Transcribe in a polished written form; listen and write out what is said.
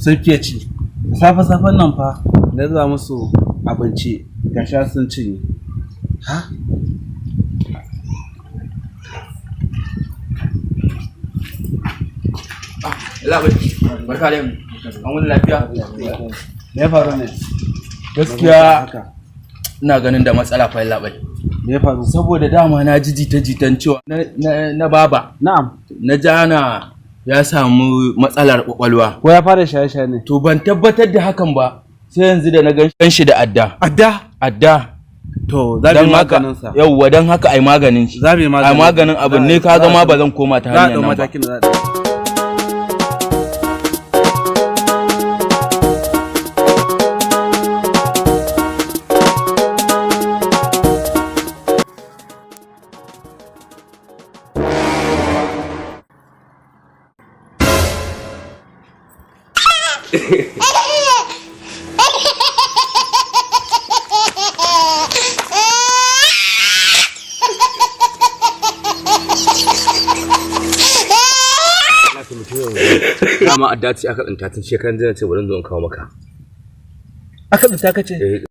sun fiye ci. Safe-safen nan fa da za musu abinci ga sha sun cinye. Ha? Labai, barka da yamma. An wani lafiya? Me ya faru ne? Gaskiya ina ganin da matsala fa labai. Me ya faru? Saboda dama na ji jita-jitan cewa na baba. Na'am. Na jana ya samu matsalar kwakwalwa. Ko ya fara shaye-shaye ne? To ban tabbatar da hakan ba. Sai yanzu da na gan shi da adda. Adda. To za mu yi maganin sa. Yauwa don haka ai maganin shi. Za mu yi maganin. Ai maganin abin ne kaga ma ba zan koma ta hanyar nan ba. matakin da za a dama adda ce aka tsinta tun shekaran jiya ce bari zo in kawo maka. aka tsinta kace?